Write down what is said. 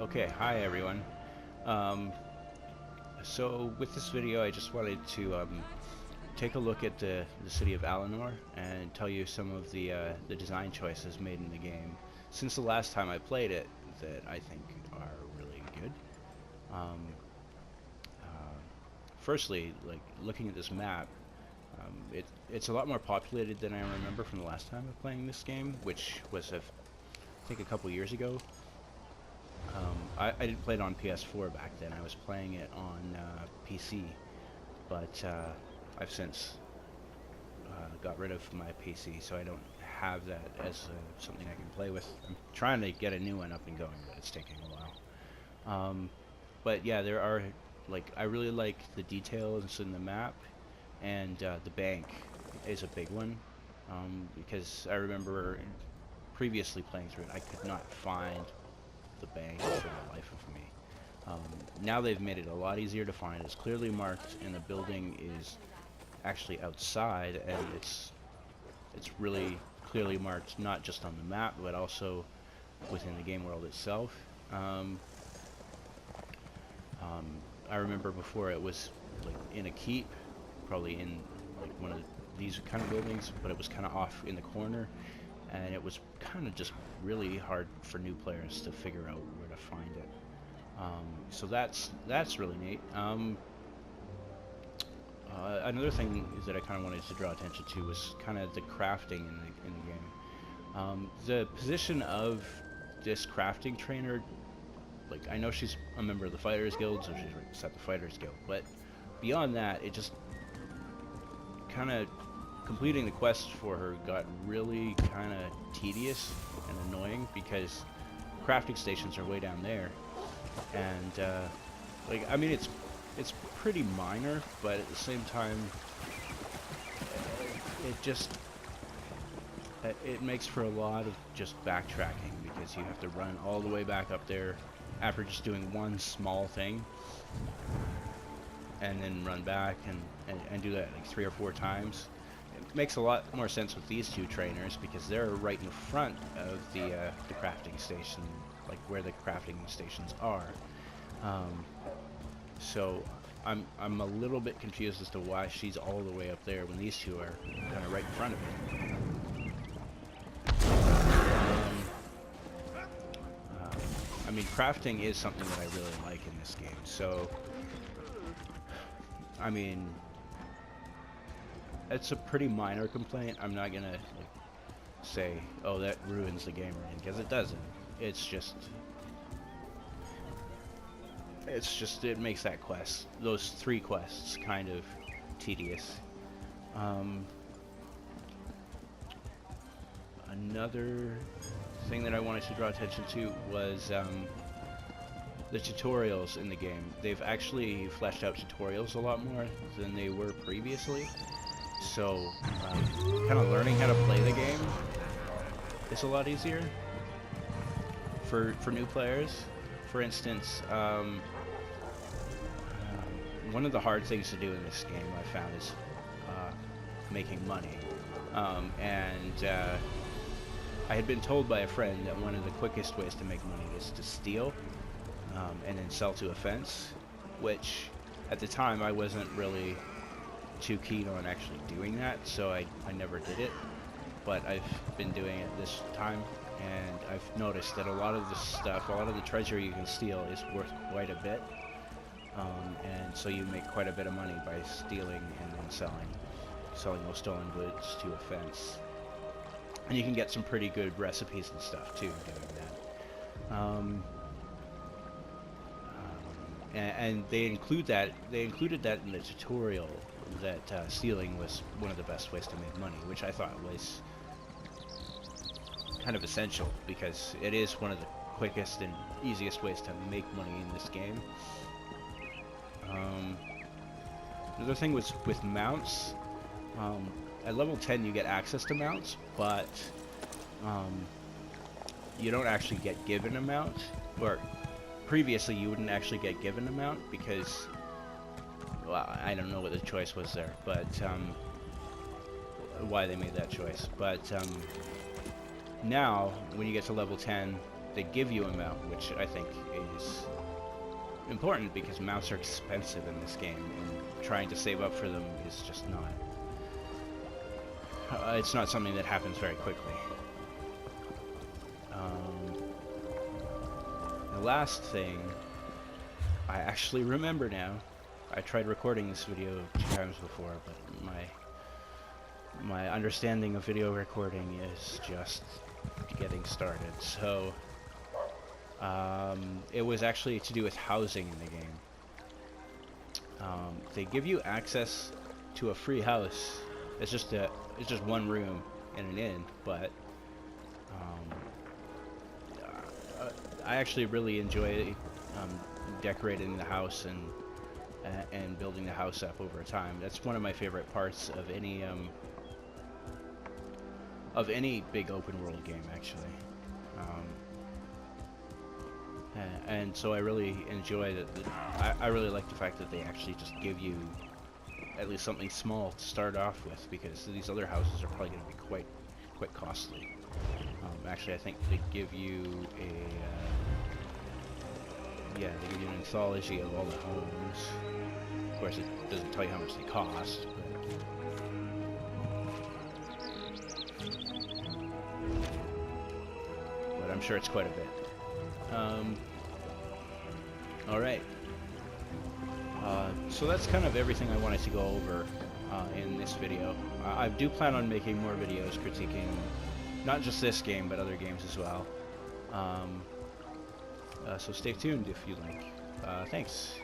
Okay, hi everyone. Um, so with this video, I just wanted to take a look at the city of Alinor and tell you some of the design choices made in the game since the last time I played it that I think are really good. Um, uh, Firstly, like looking at this map, it's a lot more populated than I remember from the last time of playing this game, which was I think a couple years ago. I didn't play it on PS4 back then. I was playing it on PC, but I've since got rid of my PC, so I don't have that as something I can play with. I'm trying to get a new one up and going, but it's taking a while. But yeah, there are, like, I really like the details in the map, and the bank is a big one, because I remember previously playing through it, I could not find the bank for the life of me. Now they've made it a lot easier to find. It's clearly marked, and the building is actually outside, and it's really clearly marked, not just on the map, but also within the game world itself. I remember before it was like in a keep, probably in like one of these kind of buildings, but it was kind of off in the corner, and it was kind of just really hard for new players to figure out where to find it. So that's really neat. Another thing is that I kind of wanted to draw attention to was kind of the crafting in the game. The position of this crafting trainer, like, I know she's a member of the Fighters Guild, so she's at the Fighters Guild, but beyond that, it just kind of completing the quests for her got really kind of tedious and annoying because crafting stations are way down there, and like, I mean, it's pretty minor, but at the same time, it just it makes for a lot of just backtracking because you have to run all the way back up there after just doing one small thing, and then run back and do that like 3 or 4 times. It makes a lot more sense with these two trainers because they're right in front of the crafting station, like where the crafting stations are. So I'm a little bit confused as to why she's all the way up there when these two are kind of right in front of it. I mean, crafting is something that I really like in this game, so I mean, it's a pretty minor complaint. I'm not gonna like say, oh, that ruins the game or anything, because it doesn't. It's just it makes that quest, those 3 quests, kind of tedious. Another thing that I wanted to draw attention to was the tutorials in the game. They've actually fleshed out tutorials a lot more than they were previously. So kind of learning how to play the game is a lot easier for new players. For instance, one of the hard things to do in this game I found is making money. I had been told by a friend that one of the quickest ways to make money is to steal and then sell to a fence, which at the time I wasn't really too keen on actually doing that, so I never did it. But I've been doing it this time, and I've noticed that a lot of the stuff, a lot of the treasure you can steal is worth quite a bit, and so you make quite a bit of money by stealing and then selling those stolen goods to a fence. And you can get some pretty good recipes and stuff too doing that. And they included that in the tutorial, that stealing was one of the best ways to make money, which I thought was kind of essential because it is one of the quickest and easiest ways to make money in this game. Another thing was with mounts. At level 10 you get access to mounts, but you don't actually get given a mount, or previously you wouldn't actually get given a mount because, well, I don't know what the choice was there, but why they made that choice. But now when you get to level 10, they give you a mount, which I think is important because mounts are expensive in this game, and trying to save up for them is just not. It's not something that happens very quickly. The last thing I actually remember now. I tried recording this video 2 times before, but my understanding of video recording is just getting started. So it was actually to do with housing in the game. They give you access to a free house. It's just one room in an inn, but I actually really enjoy decorating the house and building the house up over time. That's one of my favorite parts of any big open world game, actually. And so I really enjoy that. I really like the fact that they actually just give you at least something small to start off with, because these other houses are probably going to be quite costly. Actually, I think they give you they give you an anthology of all the homes. Of course, it doesn't tell you how much they cost, but I'm sure it's quite a bit. Alright. So that's kind of everything I wanted to go over in this video. I do plan on making more videos critiquing not just this game, but other games as well. So stay tuned if you like. Thanks.